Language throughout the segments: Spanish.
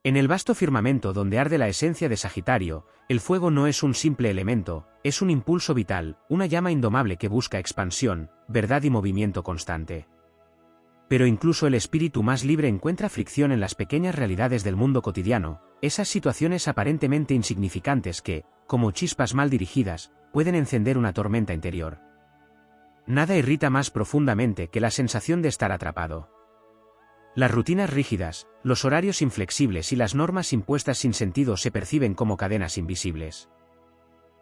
En el vasto firmamento donde arde la esencia de Sagitario, el fuego no es un simple elemento, es un impulso vital, una llama indomable que busca expansión, verdad y movimiento constante. Pero incluso el espíritu más libre encuentra fricción en las pequeñas realidades del mundo cotidiano, esas situaciones aparentemente insignificantes que, como chispas mal dirigidas, pueden encender una tormenta interior. Nada irrita más profundamente que la sensación de estar atrapado. Las rutinas rígidas, los horarios inflexibles y las normas impuestas sin sentido se perciben como cadenas invisibles.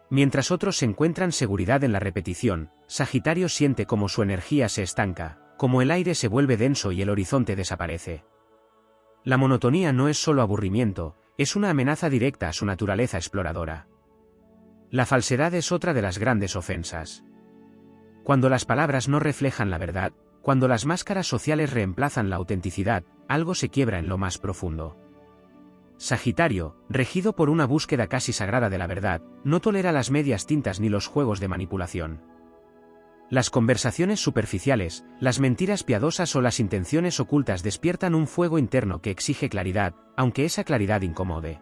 Mientras otros encuentran seguridad en la repetición, Sagitario siente como su energía se estanca, como el aire se vuelve denso y el horizonte desaparece. La monotonía no es solo aburrimiento, es una amenaza directa a su naturaleza exploradora. La falsedad es otra de las grandes ofensas. Cuando las palabras no reflejan la verdad, cuando las máscaras sociales reemplazan la autenticidad, algo se quiebra en lo más profundo. Sagitario, regido por una búsqueda casi sagrada de la verdad, no tolera las medias tintas ni los juegos de manipulación. Las conversaciones superficiales, las mentiras piadosas o las intenciones ocultas despiertan un fuego interno que exige claridad, aunque esa claridad incomode.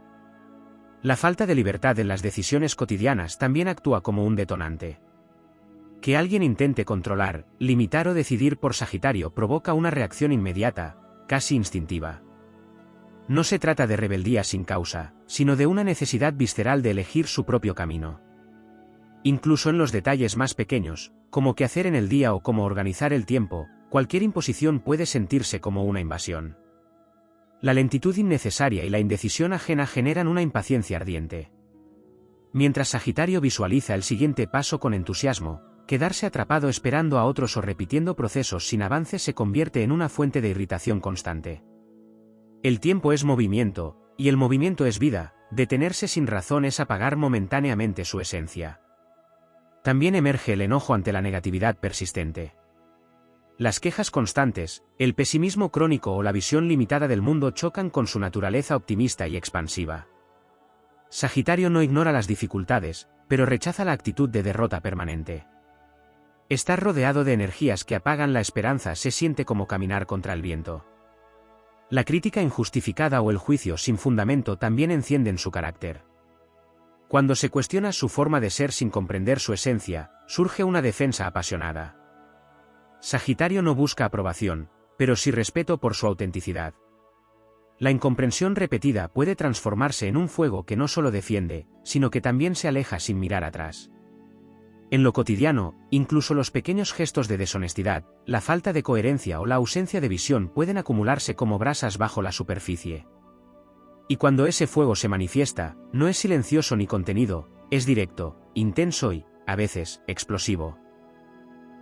La falta de libertad en las decisiones cotidianas también actúa como un detonante. Que alguien intente controlar, limitar o decidir por Sagitario provoca una reacción inmediata, casi instintiva. No se trata de rebeldía sin causa, sino de una necesidad visceral de elegir su propio camino. Incluso en los detalles más pequeños, como qué hacer en el día o cómo organizar el tiempo, cualquier imposición puede sentirse como una invasión. La lentitud innecesaria y la indecisión ajena generan una impaciencia ardiente. Mientras Sagitario visualiza el siguiente paso con entusiasmo, quedarse atrapado esperando a otros o repitiendo procesos sin avance se convierte en una fuente de irritación constante. El tiempo es movimiento, y el movimiento es vida, detenerse sin razón es apagar momentáneamente su esencia. También emerge el enojo ante la negatividad persistente. Las quejas constantes, el pesimismo crónico o la visión limitada del mundo chocan con su naturaleza optimista y expansiva. Sagitario no ignora las dificultades, pero rechaza la actitud de derrota permanente. Estar rodeado de energías que apagan la esperanza se siente como caminar contra el viento. La crítica injustificada o el juicio sin fundamento también encienden su carácter. Cuando se cuestiona su forma de ser sin comprender su esencia, surge una defensa apasionada. Sagitario no busca aprobación, pero sí respeto por su autenticidad. La incomprensión repetida puede transformarse en un fuego que no solo defiende, sino que también se aleja sin mirar atrás. En lo cotidiano, incluso los pequeños gestos de deshonestidad, la falta de coherencia o la ausencia de visión pueden acumularse como brasas bajo la superficie. Y cuando ese fuego se manifiesta, no es silencioso ni contenido, es directo, intenso y, a veces, explosivo.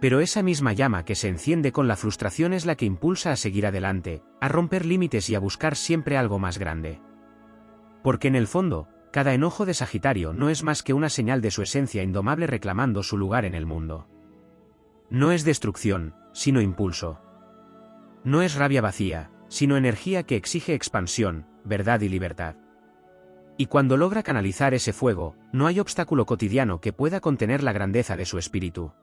Pero esa misma llama que se enciende con la frustración es la que impulsa a seguir adelante, a romper límites y a buscar siempre algo más grande. Porque en el fondo, cada enojo de Sagitario no es más que una señal de su esencia indomable reclamando su lugar en el mundo. No es destrucción, sino impulso. No es rabia vacía, sino energía que exige expansión, verdad y libertad. Y cuando logra canalizar ese fuego, no hay obstáculo cotidiano que pueda contener la grandeza de su espíritu.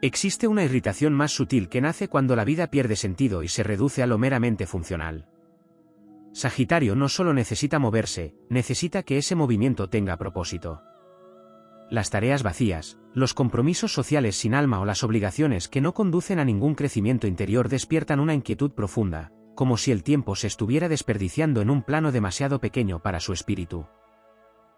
Existe una irritación más sutil que nace cuando la vida pierde sentido y se reduce a lo meramente funcional. Sagitario no solo necesita moverse, necesita que ese movimiento tenga propósito. Las tareas vacías, los compromisos sociales sin alma o las obligaciones que no conducen a ningún crecimiento interior despiertan una inquietud profunda, como si el tiempo se estuviera desperdiciando en un plano demasiado pequeño para su espíritu.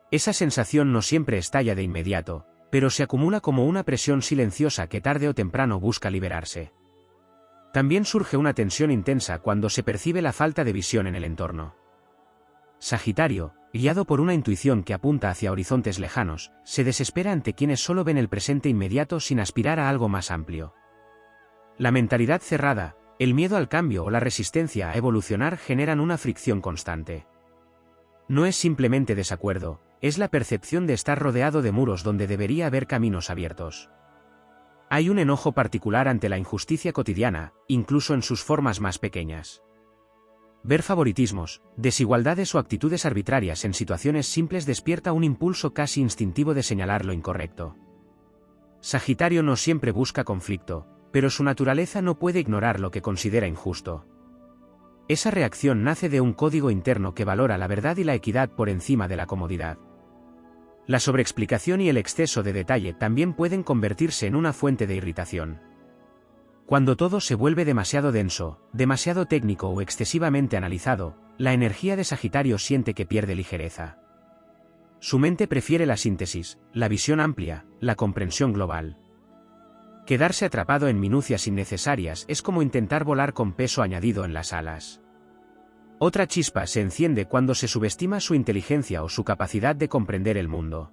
Esa sensación no siempre estalla de inmediato, pero se acumula como una presión silenciosa que tarde o temprano busca liberarse. También surge una tensión intensa cuando se percibe la falta de visión en el entorno. Sagitario, guiado por una intuición que apunta hacia horizontes lejanos, se desespera ante quienes solo ven el presente inmediato sin aspirar a algo más amplio. La mentalidad cerrada, el miedo al cambio o la resistencia a evolucionar generan una fricción constante. No es simplemente desacuerdo, es la percepción de estar rodeado de muros donde debería haber caminos abiertos. Hay un enojo particular ante la injusticia cotidiana, incluso en sus formas más pequeñas. Ver favoritismos, desigualdades o actitudes arbitrarias en situaciones simples despierta un impulso casi instintivo de señalar lo incorrecto. Sagitario no siempre busca conflicto, pero su naturaleza no puede ignorar lo que considera injusto. Esa reacción nace de un código interno que valora la verdad y la equidad por encima de la comodidad. La sobreexplicación y el exceso de detalle también pueden convertirse en una fuente de irritación. Cuando todo se vuelve demasiado denso, demasiado técnico o excesivamente analizado, la energía de Sagitario siente que pierde ligereza. Su mente prefiere la síntesis, la visión amplia, la comprensión global. Quedarse atrapado en minucias innecesarias es como intentar volar con peso añadido en las alas. Otra chispa se enciende cuando se subestima su inteligencia o su capacidad de comprender el mundo.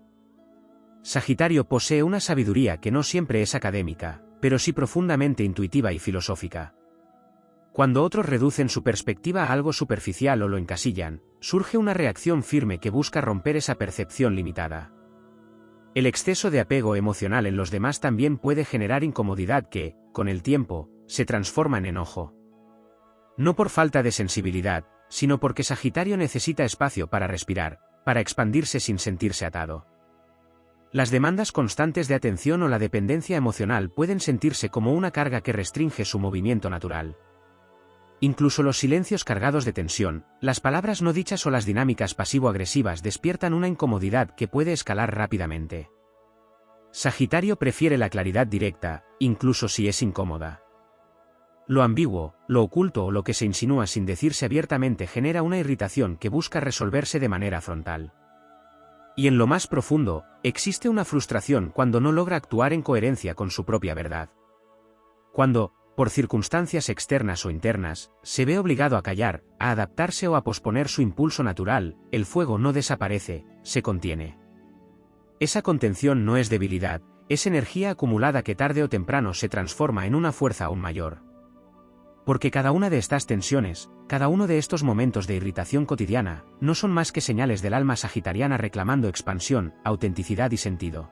Sagitario posee una sabiduría que no siempre es académica, pero sí profundamente intuitiva y filosófica. Cuando otros reducen su perspectiva a algo superficial o lo encasillan, surge una reacción firme que busca romper esa percepción limitada. El exceso de apego emocional en los demás también puede generar incomodidad que, con el tiempo, se transforma en enojo. No por falta de sensibilidad, sino porque Sagitario necesita espacio para respirar, para expandirse sin sentirse atado. Las demandas constantes de atención o la dependencia emocional pueden sentirse como una carga que restringe su movimiento natural. Incluso los silencios cargados de tensión, las palabras no dichas o las dinámicas pasivo-agresivas despiertan una incomodidad que puede escalar rápidamente. Sagitario prefiere la claridad directa, incluso si es incómoda. Lo ambiguo, lo oculto o lo que se insinúa sin decirse abiertamente genera una irritación que busca resolverse de manera frontal. Y en lo más profundo, existe una frustración cuando no logra actuar en coherencia con su propia verdad. Cuando, por circunstancias externas o internas, se ve obligado a callar, a adaptarse o a posponer su impulso natural, el fuego no desaparece, se contiene. Esa contención no es debilidad, es energía acumulada que tarde o temprano se transforma en una fuerza aún mayor. Porque cada una de estas tensiones, cada uno de estos momentos de irritación cotidiana, no son más que señales del alma sagitariana reclamando expansión, autenticidad y sentido.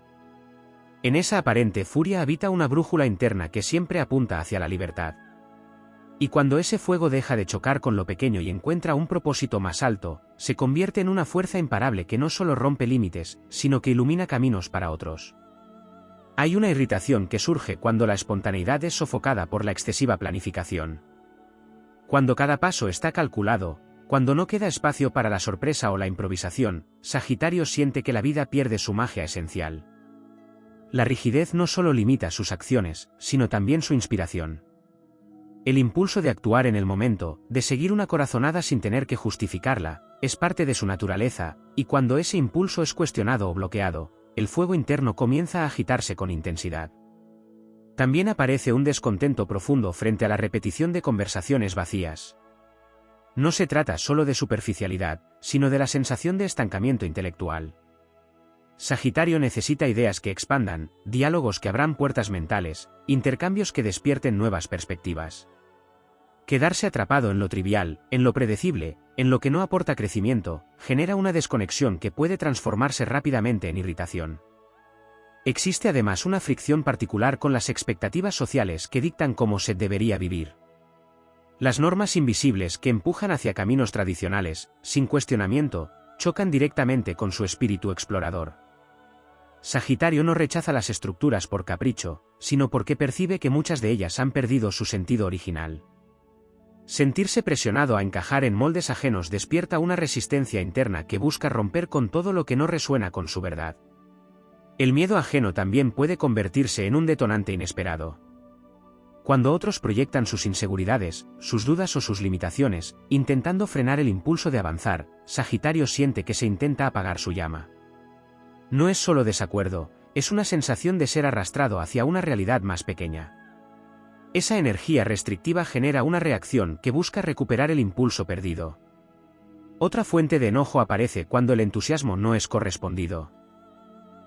En esa aparente furia habita una brújula interna que siempre apunta hacia la libertad. Y cuando ese fuego deja de chocar con lo pequeño y encuentra un propósito más alto, se convierte en una fuerza imparable que no solo rompe límites, sino que ilumina caminos para otros. Hay una irritación que surge cuando la espontaneidad es sofocada por la excesiva planificación. Cuando cada paso está calculado, cuando no queda espacio para la sorpresa o la improvisación, Sagitario siente que la vida pierde su magia esencial. La rigidez no solo limita sus acciones, sino también su inspiración. El impulso de actuar en el momento, de seguir una corazonada sin tener que justificarla, es parte de su naturaleza, y cuando ese impulso es cuestionado o bloqueado, el fuego interno comienza a agitarse con intensidad. También aparece un descontento profundo frente a la repetición de conversaciones vacías. No se trata solo de superficialidad, sino de la sensación de estancamiento intelectual. Sagitario necesita ideas que expandan, diálogos que abran puertas mentales, intercambios que despierten nuevas perspectivas. Quedarse atrapado en lo trivial, en lo predecible, en lo que no aporta crecimiento, genera una desconexión que puede transformarse rápidamente en irritación. Existe además una fricción particular con las expectativas sociales que dictan cómo se debería vivir. Las normas invisibles que empujan hacia caminos tradicionales, sin cuestionamiento, chocan directamente con su espíritu explorador. Sagitario no rechaza las estructuras por capricho, sino porque percibe que muchas de ellas han perdido su sentido original. Sentirse presionado a encajar en moldes ajenos despierta una resistencia interna que busca romper con todo lo que no resuena con su verdad. El miedo ajeno también puede convertirse en un detonante inesperado. Cuando otros proyectan sus inseguridades, sus dudas o sus limitaciones, intentando frenar el impulso de avanzar, Sagitario siente que se intenta apagar su llama. No es solo desacuerdo, es una sensación de ser arrastrado hacia una realidad más pequeña. Esa energía restrictiva genera una reacción que busca recuperar el impulso perdido. Otra fuente de enojo aparece cuando el entusiasmo no es correspondido.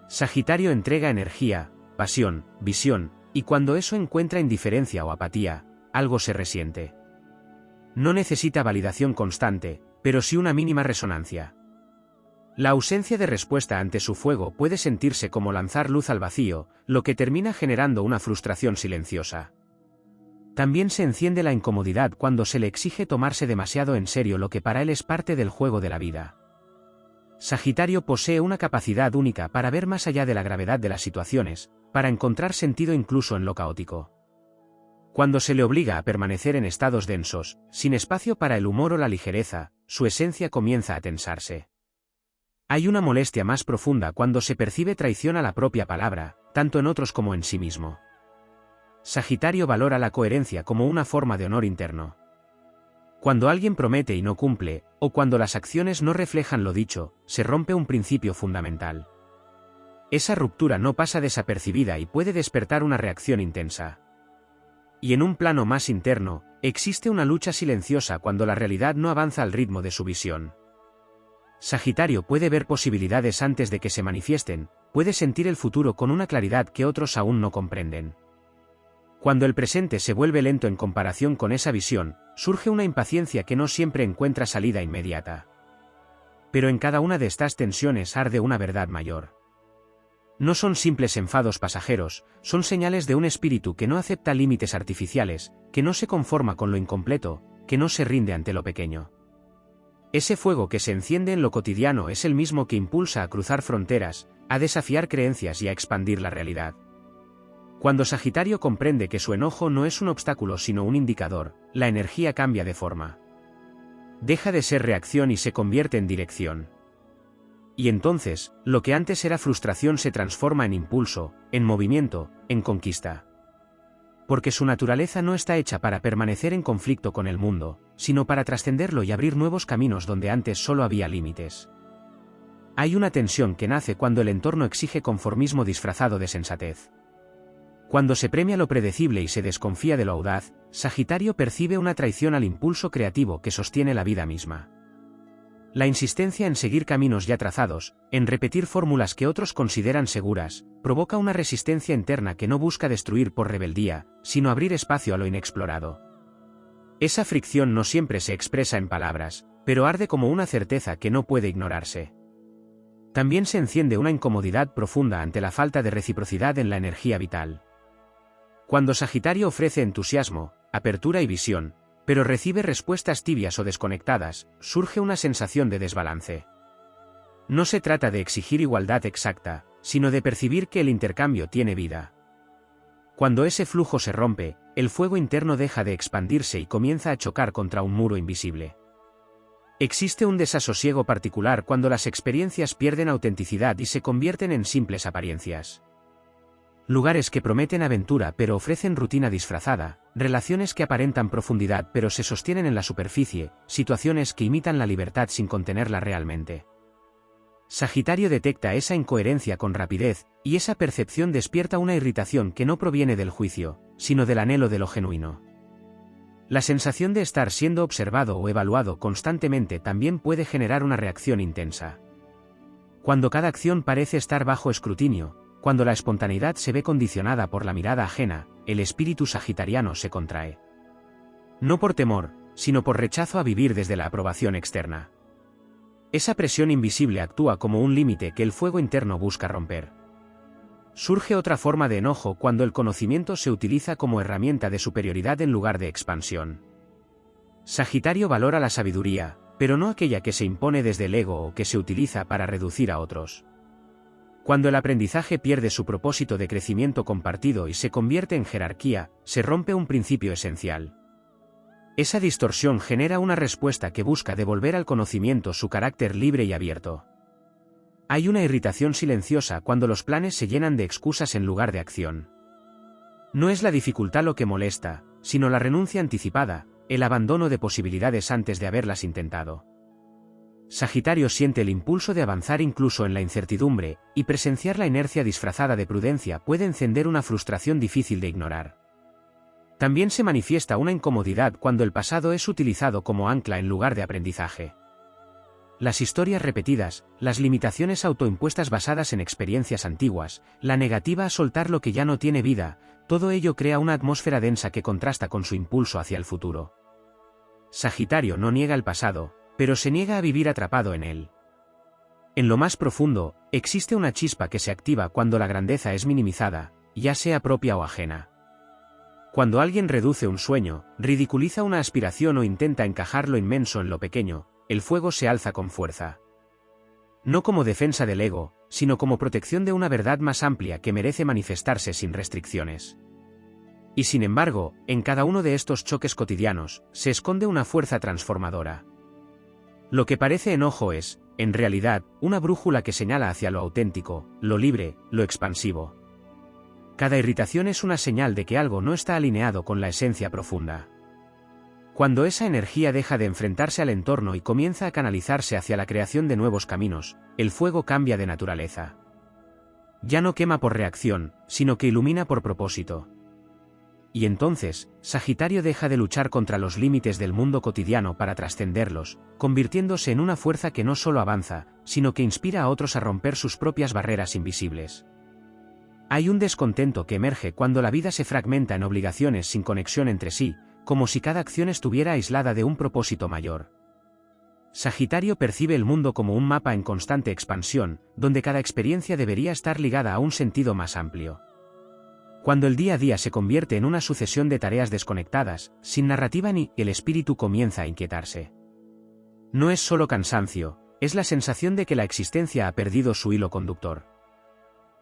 Sagitario entrega energía, pasión, visión, y cuando eso encuentra indiferencia o apatía, algo se resiente. No necesita validación constante, pero sí una mínima resonancia. La ausencia de respuesta ante su fuego puede sentirse como lanzar luz al vacío, lo que termina generando una frustración silenciosa. También se enciende la incomodidad cuando se le exige tomarse demasiado en serio lo que para él es parte del juego de la vida. Sagitario posee una capacidad única para ver más allá de la gravedad de las situaciones, para encontrar sentido incluso en lo caótico. Cuando se le obliga a permanecer en estados densos, sin espacio para el humor o la ligereza, su esencia comienza a tensarse. Hay una molestia más profunda cuando se percibe traición a la propia palabra, tanto en otros como en sí mismo. Sagitario valora la coherencia como una forma de honor interno. Cuando alguien promete y no cumple, o cuando las acciones no reflejan lo dicho, se rompe un principio fundamental. Esa ruptura no pasa desapercibida y puede despertar una reacción intensa. Y en un plano más interno, existe una lucha silenciosa cuando la realidad no avanza al ritmo de su visión. Sagitario puede ver posibilidades antes de que se manifiesten, puede sentir el futuro con una claridad que otros aún no comprenden. Cuando el presente se vuelve lento en comparación con esa visión, surge una impaciencia que no siempre encuentra salida inmediata. Pero en cada una de estas tensiones arde una verdad mayor. No son simples enfados pasajeros, son señales de un espíritu que no acepta límites artificiales, que no se conforma con lo incompleto, que no se rinde ante lo pequeño. Ese fuego que se enciende en lo cotidiano es el mismo que impulsa a cruzar fronteras, a desafiar creencias y a expandir la realidad. Cuando Sagitario comprende que su enojo no es un obstáculo sino un indicador, la energía cambia de forma. Deja de ser reacción y se convierte en dirección. Y entonces, lo que antes era frustración se transforma en impulso, en movimiento, en conquista. Porque su naturaleza no está hecha para permanecer en conflicto con el mundo, sino para trascenderlo y abrir nuevos caminos donde antes solo había límites. Hay una tensión que nace cuando el entorno exige conformismo disfrazado de sensatez. Cuando se premia lo predecible y se desconfía de lo audaz, Sagitario percibe una traición al impulso creativo que sostiene la vida misma. La insistencia en seguir caminos ya trazados, en repetir fórmulas que otros consideran seguras, provoca una resistencia interna que no busca destruir por rebeldía, sino abrir espacio a lo inexplorado. Esa fricción no siempre se expresa en palabras, pero arde como una certeza que no puede ignorarse. También se enciende una incomodidad profunda ante la falta de reciprocidad en la energía vital. Cuando Sagitario ofrece entusiasmo, apertura y visión, pero recibe respuestas tibias o desconectadas, surge una sensación de desbalance. No se trata de exigir igualdad exacta, sino de percibir que el intercambio tiene vida. Cuando ese flujo se rompe, el fuego interno deja de expandirse y comienza a chocar contra un muro invisible. Existe un desasosiego particular cuando las experiencias pierden autenticidad y se convierten en simples apariencias. Lugares que prometen aventura pero ofrecen rutina disfrazada, relaciones que aparentan profundidad pero se sostienen en la superficie, situaciones que imitan la libertad sin contenerla realmente. Sagitario detecta esa incoherencia con rapidez, y esa percepción despierta una irritación que no proviene del juicio, sino del anhelo de lo genuino. La sensación de estar siendo observado o evaluado constantemente también puede generar una reacción intensa. Cuando cada acción parece estar bajo escrutinio, cuando la espontaneidad se ve condicionada por la mirada ajena, el espíritu sagitariano se contrae. No por temor, sino por rechazo a vivir desde la aprobación externa. Esa presión invisible actúa como un límite que el fuego interno busca romper. Surge otra forma de enojo cuando el conocimiento se utiliza como herramienta de superioridad en lugar de expansión. Sagitario valora la sabiduría, pero no aquella que se impone desde el ego o que se utiliza para reducir a otros. Cuando el aprendizaje pierde su propósito de crecimiento compartido y se convierte en jerarquía, se rompe un principio esencial. Esa distorsión genera una respuesta que busca devolver al conocimiento su carácter libre y abierto. Hay una irritación silenciosa cuando los planes se llenan de excusas en lugar de acción. No es la dificultad lo que molesta, sino la renuncia anticipada, el abandono de posibilidades antes de haberlas intentado. Sagitario siente el impulso de avanzar incluso en la incertidumbre, y presenciar la inercia disfrazada de prudencia puede encender una frustración difícil de ignorar. También se manifiesta una incomodidad cuando el pasado es utilizado como ancla en lugar de aprendizaje. Las historias repetidas, las limitaciones autoimpuestas basadas en experiencias antiguas, la negativa a soltar lo que ya no tiene vida, todo ello crea una atmósfera densa que contrasta con su impulso hacia el futuro. Sagitario no niega el pasado, pero se niega a vivir atrapado en él. En lo más profundo, existe una chispa que se activa cuando la grandeza es minimizada, ya sea propia o ajena. Cuando alguien reduce un sueño, ridiculiza una aspiración o intenta encajar lo inmenso en lo pequeño, el fuego se alza con fuerza. No como defensa del ego, sino como protección de una verdad más amplia que merece manifestarse sin restricciones. Y sin embargo, en cada uno de estos choques cotidianos, se esconde una fuerza transformadora. Lo que parece enojo es, en realidad, una brújula que señala hacia lo auténtico, lo libre, lo expansivo. Cada irritación es una señal de que algo no está alineado con la esencia profunda. Cuando esa energía deja de enfrentarse al entorno y comienza a canalizarse hacia la creación de nuevos caminos, el fuego cambia de naturaleza. Ya no quema por reacción, sino que ilumina por propósito. Y entonces, Sagitario deja de luchar contra los límites del mundo cotidiano para trascenderlos, convirtiéndose en una fuerza que no solo avanza, sino que inspira a otros a romper sus propias barreras invisibles. Hay un descontento que emerge cuando la vida se fragmenta en obligaciones sin conexión entre sí, como si cada acción estuviera aislada de un propósito mayor. Sagitario percibe el mundo como un mapa en constante expansión, donde cada experiencia debería estar ligada a un sentido más amplio. Cuando el día a día se convierte en una sucesión de tareas desconectadas, sin narrativa ni, el espíritu comienza a inquietarse. No es solo cansancio, es la sensación de que la existencia ha perdido su hilo conductor.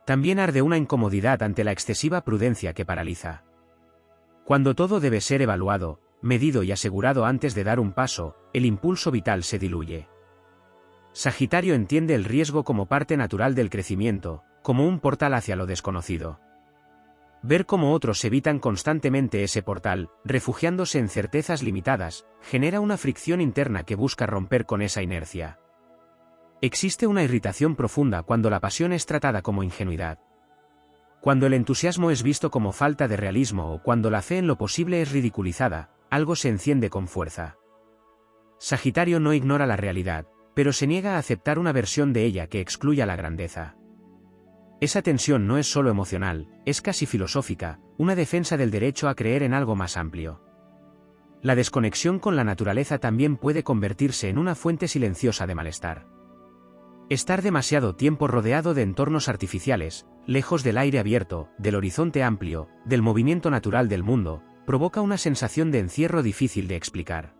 También arde una incomodidad ante la excesiva prudencia que paraliza. Cuando todo debe ser evaluado, medido y asegurado antes de dar un paso, el impulso vital se diluye. Sagitario entiende el riesgo como parte natural del crecimiento, como un portal hacia lo desconocido. Ver cómo otros evitan constantemente ese portal, refugiándose en certezas limitadas, genera una fricción interna que busca romper con esa inercia. Existe una irritación profunda cuando la pasión es tratada como ingenuidad. Cuando el entusiasmo es visto como falta de realismo o cuando la fe en lo posible es ridiculizada, algo se enciende con fuerza. Sagitario no ignora la realidad, pero se niega a aceptar una versión de ella que excluya la grandeza. Esa tensión no es solo emocional, es casi filosófica, una defensa del derecho a creer en algo más amplio. La desconexión con la naturaleza también puede convertirse en una fuente silenciosa de malestar. Estar demasiado tiempo rodeado de entornos artificiales, lejos del aire abierto, del horizonte amplio, del movimiento natural del mundo, provoca una sensación de encierro difícil de explicar.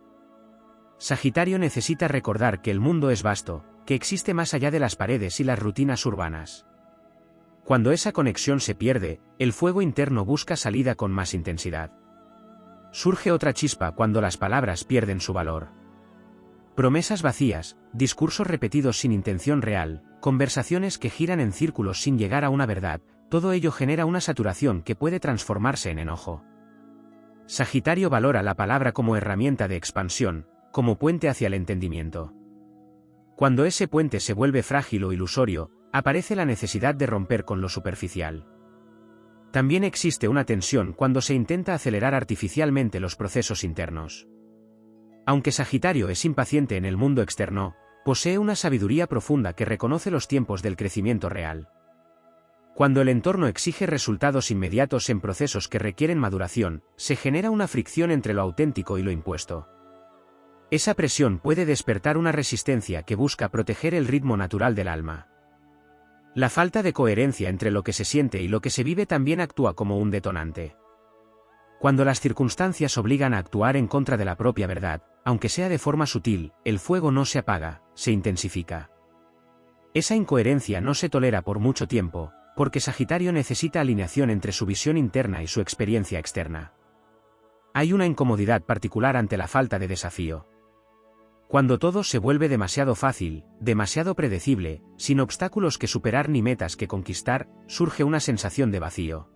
Sagitario necesita recordar que el mundo es vasto, que existe más allá de las paredes y las rutinas urbanas. Cuando esa conexión se pierde, el fuego interno busca salida con más intensidad. Surge otra chispa cuando las palabras pierden su valor. Promesas vacías, discursos repetidos sin intención real, conversaciones que giran en círculos sin llegar a una verdad, todo ello genera una saturación que puede transformarse en enojo. Sagitario valora la palabra como herramienta de expansión, como puente hacia el entendimiento. Cuando ese puente se vuelve frágil o ilusorio, aparece la necesidad de romper con lo superficial. También existe una tensión cuando se intenta acelerar artificialmente los procesos internos. Aunque Sagitario es impaciente en el mundo externo, posee una sabiduría profunda que reconoce los tiempos del crecimiento real. Cuando el entorno exige resultados inmediatos en procesos que requieren maduración, se genera una fricción entre lo auténtico y lo impuesto. Esa presión puede despertar una resistencia que busca proteger el ritmo natural del alma. La falta de coherencia entre lo que se siente y lo que se vive también actúa como un detonante. Cuando las circunstancias obligan a actuar en contra de la propia verdad, aunque sea de forma sutil, el fuego no se apaga, se intensifica. Esa incoherencia no se tolera por mucho tiempo, porque Sagitario necesita alineación entre su visión interna y su experiencia externa. Hay una incomodidad particular ante la falta de desafío. Cuando todo se vuelve demasiado fácil, demasiado predecible, sin obstáculos que superar ni metas que conquistar, surge una sensación de vacío.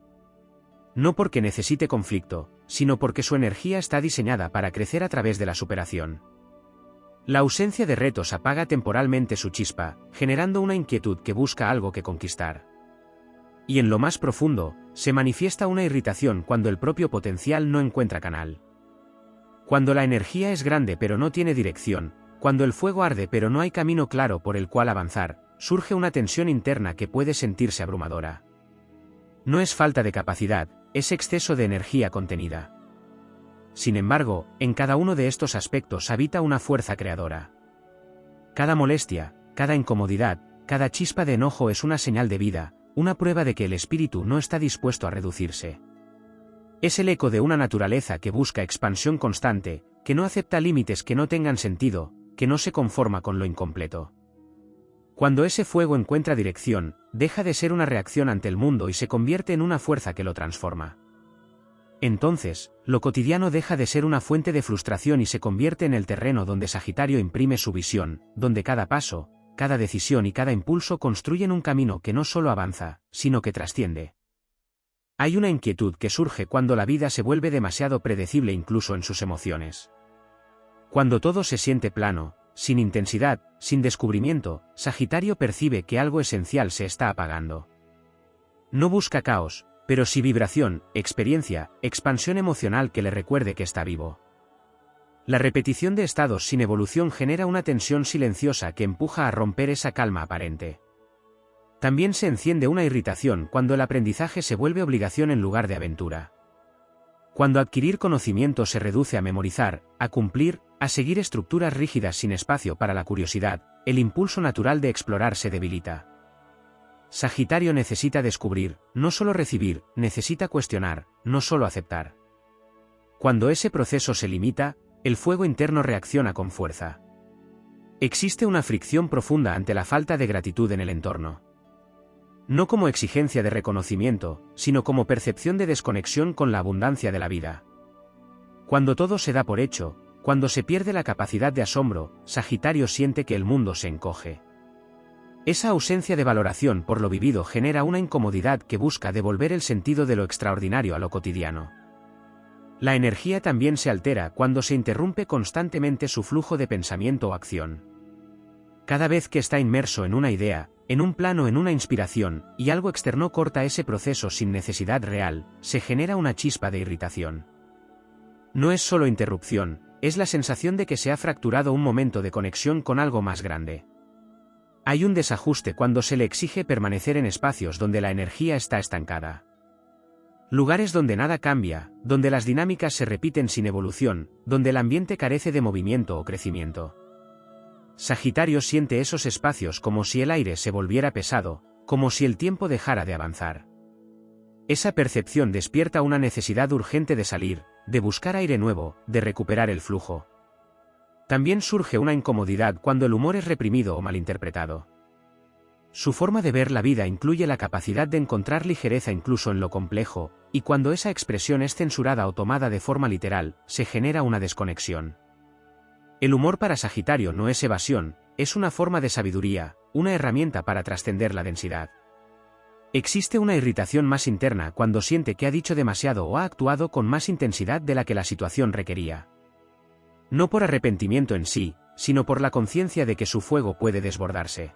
No porque necesite conflicto, sino porque su energía está diseñada para crecer a través de la superación. La ausencia de retos apaga temporalmente su chispa, generando una inquietud que busca algo que conquistar. Y en lo más profundo, se manifiesta una irritación cuando el propio potencial no encuentra canal. Cuando la energía es grande pero no tiene dirección, cuando el fuego arde pero no hay camino claro por el cual avanzar, surge una tensión interna que puede sentirse abrumadora. No es falta de capacidad, es exceso de energía contenida. Sin embargo, en cada uno de estos aspectos habita una fuerza creadora. Cada molestia, cada incomodidad, cada chispa de enojo es una señal de vida, una prueba de que el espíritu no está dispuesto a reducirse. Es el eco de una naturaleza que busca expansión constante, que no acepta límites que no tengan sentido, que no se conforma con lo incompleto. Cuando ese fuego encuentra dirección, deja de ser una reacción ante el mundo y se convierte en una fuerza que lo transforma. Entonces, lo cotidiano deja de ser una fuente de frustración y se convierte en el terreno donde Sagitario imprime su visión, donde cada paso, cada decisión y cada impulso construyen un camino que no solo avanza, sino que trasciende. Hay una inquietud que surge cuando la vida se vuelve demasiado predecible incluso en sus emociones. Cuando todo se siente plano, sin intensidad, sin descubrimiento, Sagitario percibe que algo esencial se está apagando. No busca caos, pero sí vibración, experiencia, expansión emocional que le recuerde que está vivo. La repetición de estados sin evolución genera una tensión silenciosa que empuja a romper esa calma aparente. También se enciende una irritación cuando el aprendizaje se vuelve obligación en lugar de aventura. Cuando adquirir conocimiento se reduce a memorizar, a cumplir, a seguir estructuras rígidas sin espacio para la curiosidad, el impulso natural de explorar se debilita. Sagitario necesita descubrir, no solo recibir, necesita cuestionar, no solo aceptar. Cuando ese proceso se limita, el fuego interno reacciona con fuerza. Existe una fricción profunda ante la falta de gratitud en el entorno. No como exigencia de reconocimiento, sino como percepción de desconexión con la abundancia de la vida. Cuando todo se da por hecho, cuando se pierde la capacidad de asombro, Sagitario siente que el mundo se encoge. Esa ausencia de valoración por lo vivido genera una incomodidad que busca devolver el sentido de lo extraordinario a lo cotidiano. La energía también se altera cuando se interrumpe constantemente su flujo de pensamiento o acción. Cada vez que está inmerso en una idea, en un plano, en una inspiración, y algo externo corta ese proceso sin necesidad real, se genera una chispa de irritación. No es solo interrupción, es la sensación de que se ha fracturado un momento de conexión con algo más grande. Hay un desajuste cuando se le exige permanecer en espacios donde la energía está estancada. Lugares donde nada cambia, donde las dinámicas se repiten sin evolución, donde el ambiente carece de movimiento o crecimiento. Sagitario siente esos espacios como si el aire se volviera pesado, como si el tiempo dejara de avanzar. Esa percepción despierta una necesidad urgente de salir, de buscar aire nuevo, de recuperar el flujo. También surge una incomodidad cuando el humor es reprimido o malinterpretado. Su forma de ver la vida incluye la capacidad de encontrar ligereza incluso en lo complejo, y cuando esa expresión es censurada o tomada de forma literal, se genera una desconexión. El humor para Sagitario no es evasión, es una forma de sabiduría, una herramienta para trascender la densidad. Existe una irritación más interna cuando siente que ha dicho demasiado o ha actuado con más intensidad de la que la situación requería. No por arrepentimiento en sí, sino por la conciencia de que su fuego puede desbordarse.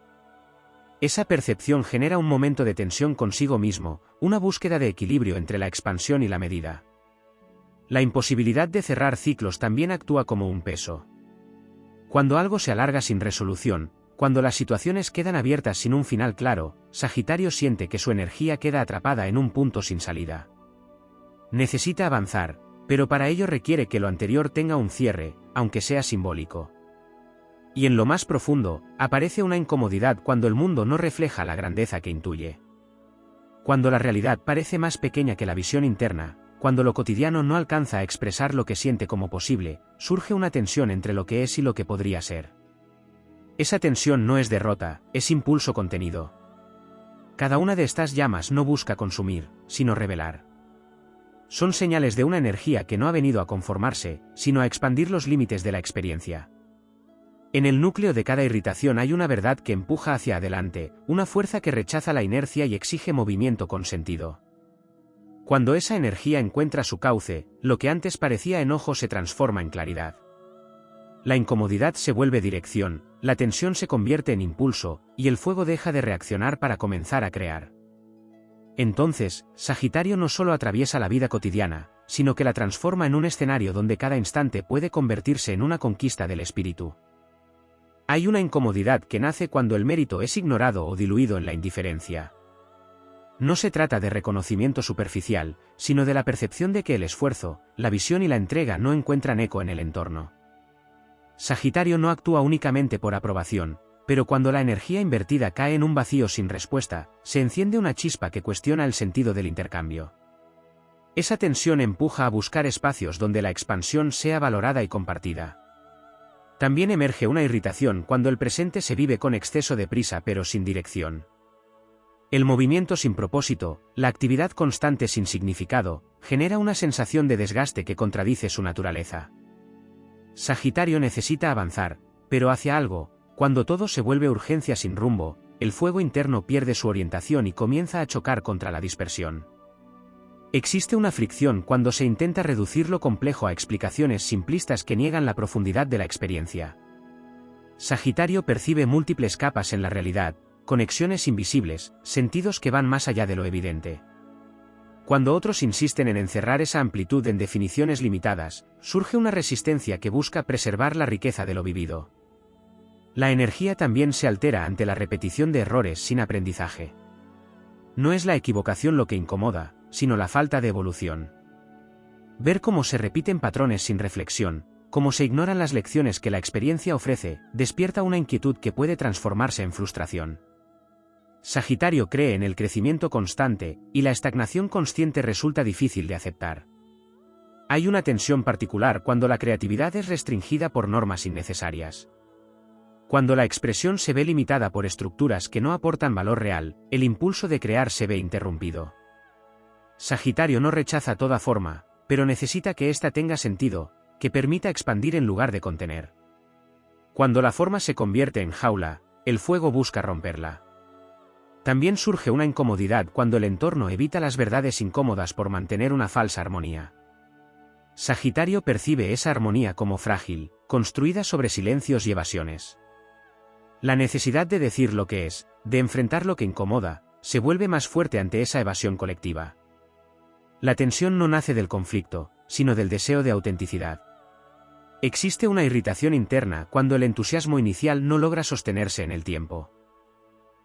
Esa percepción genera un momento de tensión consigo mismo, una búsqueda de equilibrio entre la expansión y la medida. La imposibilidad de cerrar ciclos también actúa como un peso. Cuando algo se alarga sin resolución, cuando las situaciones quedan abiertas sin un final claro, Sagitario siente que su energía queda atrapada en un punto sin salida. Necesita avanzar, pero para ello requiere que lo anterior tenga un cierre, aunque sea simbólico. Y en lo más profundo, aparece una incomodidad cuando el mundo no refleja la grandeza que intuye. Cuando la realidad parece más pequeña que la visión interna, cuando lo cotidiano no alcanza a expresar lo que siente como posible, surge una tensión entre lo que es y lo que podría ser. Esa tensión no es derrota, es impulso contenido. Cada una de estas llamas no busca consumir, sino revelar. Son señales de una energía que no ha venido a conformarse, sino a expandir los límites de la experiencia. En el núcleo de cada irritación hay una verdad que empuja hacia adelante, una fuerza que rechaza la inercia y exige movimiento con sentido. Cuando esa energía encuentra su cauce, lo que antes parecía enojo se transforma en claridad. La incomodidad se vuelve dirección, la tensión se convierte en impulso, y el fuego deja de reaccionar para comenzar a crear. Entonces, Sagitario no solo atraviesa la vida cotidiana, sino que la transforma en un escenario donde cada instante puede convertirse en una conquista del espíritu. Hay una incomodidad que nace cuando el mérito es ignorado o diluido en la indiferencia. No se trata de reconocimiento superficial, sino de la percepción de que el esfuerzo, la visión y la entrega no encuentran eco en el entorno. Sagitario no actúa únicamente por aprobación, pero cuando la energía invertida cae en un vacío sin respuesta, se enciende una chispa que cuestiona el sentido del intercambio. Esa tensión empuja a buscar espacios donde la expansión sea valorada y compartida. También emerge una irritación cuando el presente se vive con exceso de prisa pero sin dirección. El movimiento sin propósito, la actividad constante sin significado, genera una sensación de desgaste que contradice su naturaleza. Sagitario necesita avanzar, pero hacia algo. Cuando todo se vuelve urgencia sin rumbo, el fuego interno pierde su orientación y comienza a chocar contra la dispersión. Existe una fricción cuando se intenta reducir lo complejo a explicaciones simplistas que niegan la profundidad de la experiencia. Sagitario percibe múltiples capas en la realidad, conexiones invisibles, sentidos que van más allá de lo evidente. Cuando otros insisten en encerrar esa amplitud en definiciones limitadas, surge una resistencia que busca preservar la riqueza de lo vivido. La energía también se altera ante la repetición de errores sin aprendizaje. No es la equivocación lo que incomoda, sino la falta de evolución. Ver cómo se repiten patrones sin reflexión, cómo se ignoran las lecciones que la experiencia ofrece, despierta una inquietud que puede transformarse en frustración. Sagitario cree en el crecimiento constante, y la estagnación consciente resulta difícil de aceptar. Hay una tensión particular cuando la creatividad es restringida por normas innecesarias. Cuando la expresión se ve limitada por estructuras que no aportan valor real, el impulso de crear se ve interrumpido. Sagitario no rechaza toda forma, pero necesita que ésta tenga sentido, que permita expandir en lugar de contener. Cuando la forma se convierte en jaula, el fuego busca romperla. También surge una incomodidad cuando el entorno evita las verdades incómodas por mantener una falsa armonía. Sagitario percibe esa armonía como frágil, construida sobre silencios y evasiones. La necesidad de decir lo que es, de enfrentar lo que incomoda, se vuelve más fuerte ante esa evasión colectiva. La tensión no nace del conflicto, sino del deseo de autenticidad. Existe una irritación interna cuando el entusiasmo inicial no logra sostenerse en el tiempo.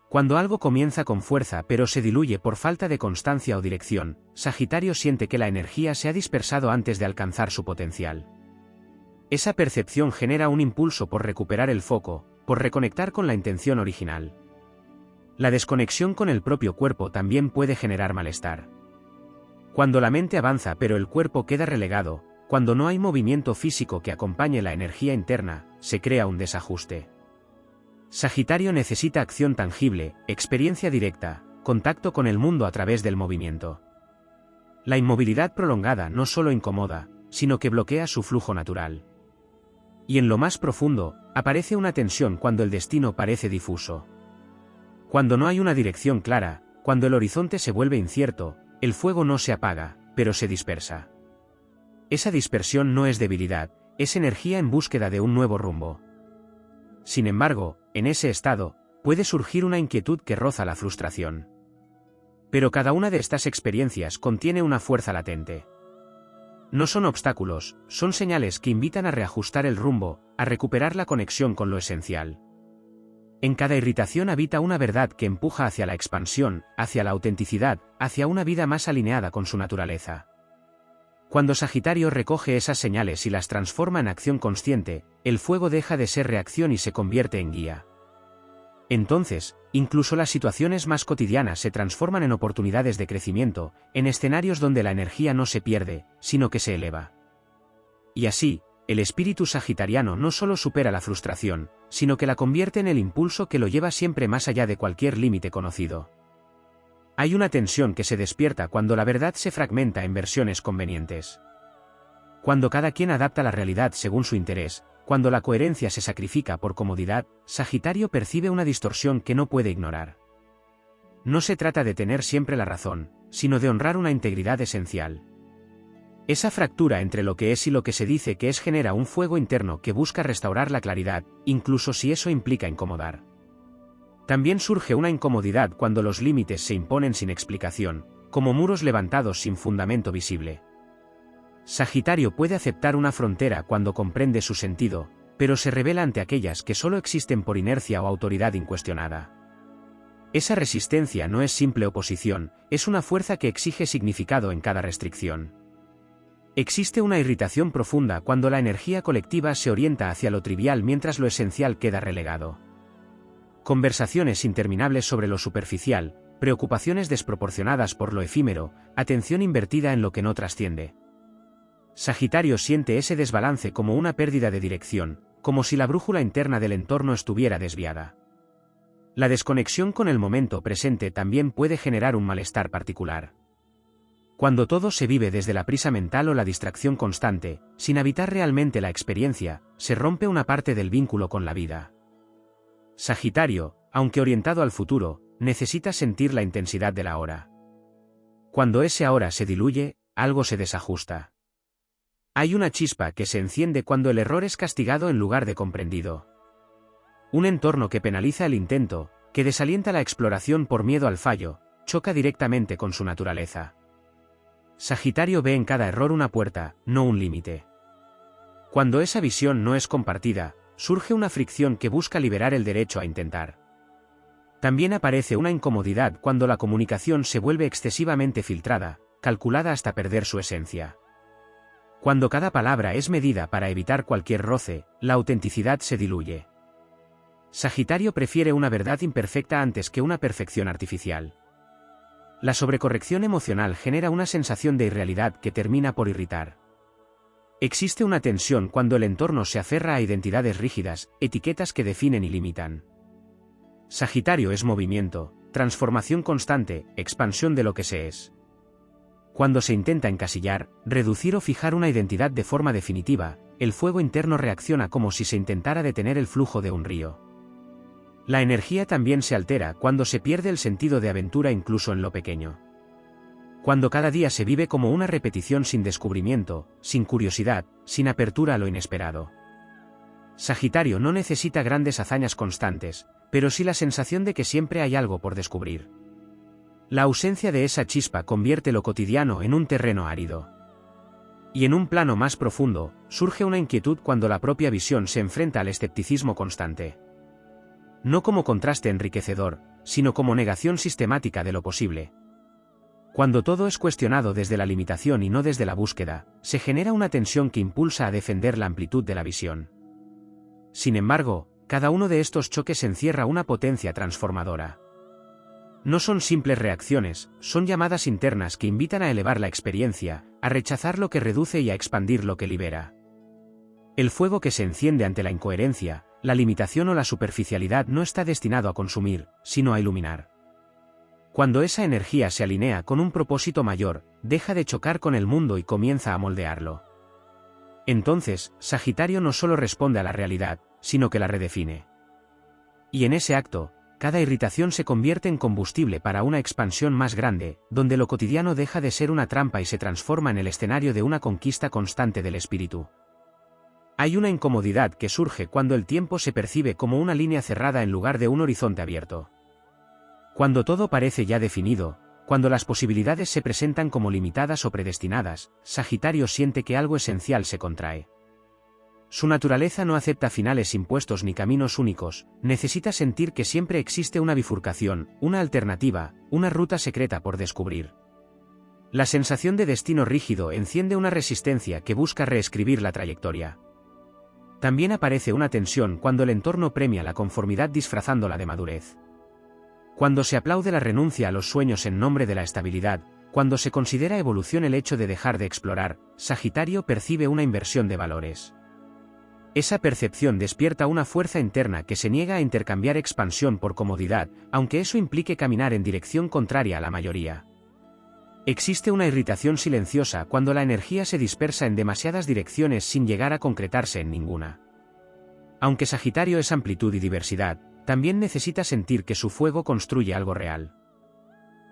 Cuando algo comienza con fuerza pero se diluye por falta de constancia o dirección, Sagitario siente que la energía se ha dispersado antes de alcanzar su potencial. Esa percepción genera un impulso por recuperar el foco, por reconectar con la intención original. La desconexión con el propio cuerpo también puede generar malestar. Cuando la mente avanza pero el cuerpo queda relegado, cuando no hay movimiento físico que acompañe la energía interna, se crea un desajuste. Sagitario necesita acción tangible, experiencia directa, contacto con el mundo a través del movimiento. La inmovilidad prolongada no solo incomoda, sino que bloquea su flujo natural. Y en lo más profundo, aparece una tensión cuando el destino parece difuso. Cuando no hay una dirección clara, cuando el horizonte se vuelve incierto, el fuego no se apaga, pero se dispersa. Esa dispersión no es debilidad, es energía en búsqueda de un nuevo rumbo. Sin embargo, en ese estado, puede surgir una inquietud que roza la frustración. Pero cada una de estas experiencias contiene una fuerza latente. No son obstáculos, son señales que invitan a reajustar el rumbo, a recuperar la conexión con lo esencial. En cada irritación habita una verdad que empuja hacia la expansión, hacia la autenticidad, hacia una vida más alineada con su naturaleza. Cuando Sagitario recoge esas señales y las transforma en acción consciente, el fuego deja de ser reacción y se convierte en guía. Entonces, incluso las situaciones más cotidianas se transforman en oportunidades de crecimiento, en escenarios donde la energía no se pierde, sino que se eleva. Y así, el espíritu sagitariano no solo supera la frustración, sino que la convierte en el impulso que lo lleva siempre más allá de cualquier límite conocido. Hay una tensión que se despierta cuando la verdad se fragmenta en versiones convenientes. Cuando cada quien adapta la realidad según su interés, cuando la coherencia se sacrifica por comodidad, Sagitario percibe una distorsión que no puede ignorar. No se trata de tener siempre la razón, sino de honrar una integridad esencial. Esa fractura entre lo que es y lo que se dice que es genera un fuego interno que busca restaurar la claridad, incluso si eso implica incomodar. También surge una incomodidad cuando los límites se imponen sin explicación, como muros levantados sin fundamento visible. Sagitario puede aceptar una frontera cuando comprende su sentido, pero se revela ante aquellas que solo existen por inercia o autoridad incuestionada. Esa resistencia no es simple oposición, es una fuerza que exige significado en cada restricción. Existe una irritación profunda cuando la energía colectiva se orienta hacia lo trivial mientras lo esencial queda relegado. Conversaciones interminables sobre lo superficial, preocupaciones desproporcionadas por lo efímero, atención invertida en lo que no trasciende. Sagitario siente ese desbalance como una pérdida de dirección, como si la brújula interna del entorno estuviera desviada. La desconexión con el momento presente también puede generar un malestar particular. Cuando todo se vive desde la prisa mental o la distracción constante, sin habitar realmente la experiencia, se rompe una parte del vínculo con la vida. Sagitario, aunque orientado al futuro, necesita sentir la intensidad del ahora. Cuando ese ahora se diluye, algo se desajusta. Hay una chispa que se enciende cuando el error es castigado en lugar de comprendido. Un entorno que penaliza el intento, que desalienta la exploración por miedo al fallo, choca directamente con su naturaleza. Sagitario ve en cada error una puerta, no un límite. Cuando esa visión no es compartida, surge una fricción que busca liberar el derecho a intentar. También aparece una incomodidad cuando la comunicación se vuelve excesivamente filtrada, calculada hasta perder su esencia. Cuando cada palabra es medida para evitar cualquier roce, la autenticidad se diluye. Sagitario prefiere una verdad imperfecta antes que una perfección artificial. La sobrecorrección emocional genera una sensación de irrealidad que termina por irritar. Existe una tensión cuando el entorno se aferra a identidades rígidas, etiquetas que definen y limitan. Sagitario es movimiento, transformación constante, expansión de lo que se es. Cuando se intenta encasillar, reducir o fijar una identidad de forma definitiva, el fuego interno reacciona como si se intentara detener el flujo de un río. La energía también se altera cuando se pierde el sentido de aventura incluso en lo pequeño. Cuando cada día se vive como una repetición sin descubrimiento, sin curiosidad, sin apertura a lo inesperado. Sagitario no necesita grandes hazañas constantes, pero sí la sensación de que siempre hay algo por descubrir. La ausencia de esa chispa convierte lo cotidiano en un terreno árido. Y en un plano más profundo, surge una inquietud cuando la propia visión se enfrenta al escepticismo constante. No como contraste enriquecedor, sino como negación sistemática de lo posible. Cuando todo es cuestionado desde la limitación y no desde la búsqueda, se genera una tensión que impulsa a defender la amplitud de la visión. Sin embargo, cada uno de estos choques encierra una potencia transformadora. No son simples reacciones, son llamadas internas que invitan a elevar la experiencia, a rechazar lo que reduce y a expandir lo que libera. El fuego que se enciende ante la incoherencia, la limitación o la superficialidad no está destinado a consumir, sino a iluminar. Cuando esa energía se alinea con un propósito mayor, deja de chocar con el mundo y comienza a moldearlo. Entonces, Sagitario no solo responde a la realidad, sino que la redefine. Y en ese acto, cada irritación se convierte en combustible para una expansión más grande, donde lo cotidiano deja de ser una trampa y se transforma en el escenario de una conquista constante del espíritu. Hay una incomodidad que surge cuando el tiempo se percibe como una línea cerrada en lugar de un horizonte abierto. Cuando todo parece ya definido, cuando las posibilidades se presentan como limitadas o predestinadas, Sagitario siente que algo esencial se contrae. Su naturaleza no acepta finales impuestos ni caminos únicos, necesita sentir que siempre existe una bifurcación, una alternativa, una ruta secreta por descubrir. La sensación de destino rígido enciende una resistencia que busca reescribir la trayectoria. También aparece una tensión cuando el entorno premia la conformidad disfrazándola de madurez. Cuando se aplaude la renuncia a los sueños en nombre de la estabilidad, cuando se considera evolución el hecho de dejar de explorar, Sagitario percibe una inversión de valores. Esa percepción despierta una fuerza interna que se niega a intercambiar expansión por comodidad, aunque eso implique caminar en dirección contraria a la mayoría. Existe una irritación silenciosa cuando la energía se dispersa en demasiadas direcciones sin llegar a concretarse en ninguna. Aunque Sagitario es amplitud y diversidad, también necesita sentir que su fuego construye algo real.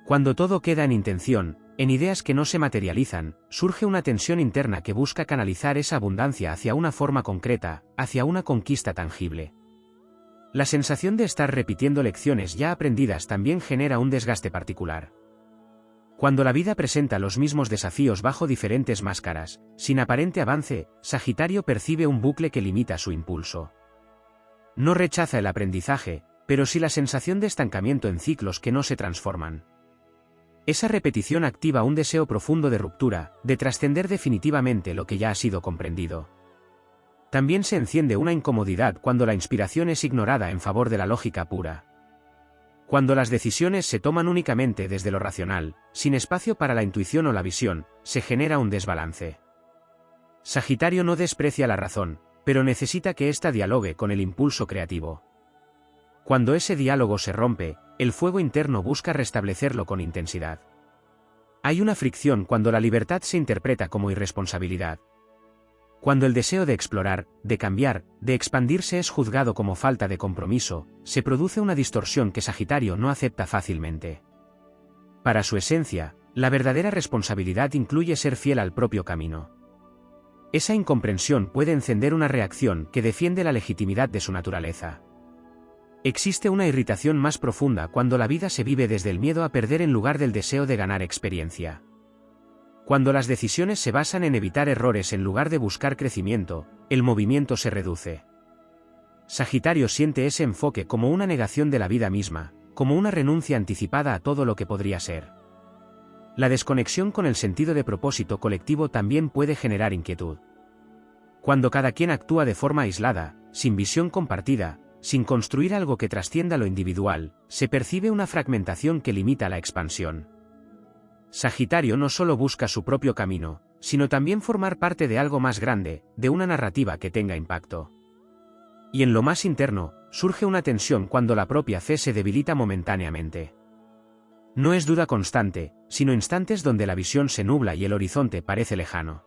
Cuando todo queda en intención, en ideas que no se materializan, surge una tensión interna que busca canalizar esa abundancia hacia una forma concreta, hacia una conquista tangible. La sensación de estar repitiendo lecciones ya aprendidas también genera un desgaste particular. Cuando la vida presenta los mismos desafíos bajo diferentes máscaras, sin aparente avance, Sagitario percibe un bucle que limita su impulso. No rechaza el aprendizaje, pero sí la sensación de estancamiento en ciclos que no se transforman. Esa repetición activa un deseo profundo de ruptura, de trascender definitivamente lo que ya ha sido comprendido. También se enciende una incomodidad cuando la inspiración es ignorada en favor de la lógica pura. Cuando las decisiones se toman únicamente desde lo racional, sin espacio para la intuición o la visión, se genera un desbalance. Sagitario no desprecia la razón, pero necesita que ésta dialogue con el impulso creativo. Cuando ese diálogo se rompe, el fuego interno busca restablecerlo con intensidad. Hay una fricción cuando la libertad se interpreta como irresponsabilidad. Cuando el deseo de explorar, de cambiar, de expandirse es juzgado como falta de compromiso, se produce una distorsión que Sagitario no acepta fácilmente. Para su esencia, la verdadera responsabilidad incluye ser fiel al propio camino. Esa incomprensión puede encender una reacción que defiende la legitimidad de su naturaleza. Existe una irritación más profunda cuando la vida se vive desde el miedo a perder en lugar del deseo de ganar experiencia. Cuando las decisiones se basan en evitar errores en lugar de buscar crecimiento, el movimiento se reduce. Sagitario siente ese enfoque como una negación de la vida misma, como una renuncia anticipada a todo lo que podría ser. La desconexión con el sentido de propósito colectivo también puede generar inquietud. Cuando cada quien actúa de forma aislada, sin visión compartida, sin construir algo que trascienda lo individual, se percibe una fragmentación que limita la expansión. Sagitario no solo busca su propio camino, sino también formar parte de algo más grande, de una narrativa que tenga impacto. Y en lo más interno, surge una tensión cuando la propia fe se debilita momentáneamente. No es duda constante, sino instantes donde la visión se nubla y el horizonte parece lejano.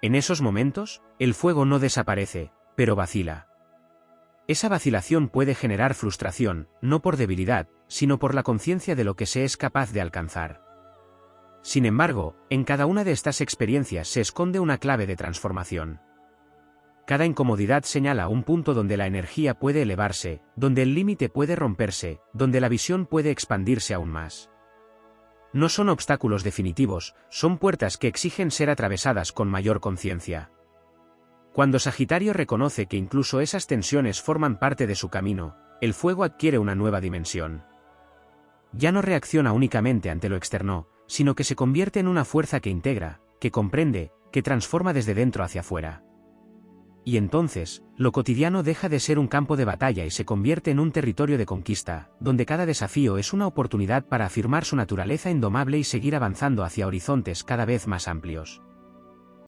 En esos momentos, el fuego no desaparece, pero vacila. Esa vacilación puede generar frustración, no por debilidad, sino por la conciencia de lo que se es capaz de alcanzar. Sin embargo, en cada una de estas experiencias se esconde una clave de transformación. Cada incomodidad señala un punto donde la energía puede elevarse, donde el límite puede romperse, donde la visión puede expandirse aún más. No son obstáculos definitivos, son puertas que exigen ser atravesadas con mayor conciencia. Cuando Sagitario reconoce que incluso esas tensiones forman parte de su camino, el fuego adquiere una nueva dimensión. Ya no reacciona únicamente ante lo externo, sino que se convierte en una fuerza que integra, que comprende, que transforma desde dentro hacia afuera. Y entonces, lo cotidiano deja de ser un campo de batalla y se convierte en un territorio de conquista, donde cada desafío es una oportunidad para afirmar su naturaleza indomable y seguir avanzando hacia horizontes cada vez más amplios.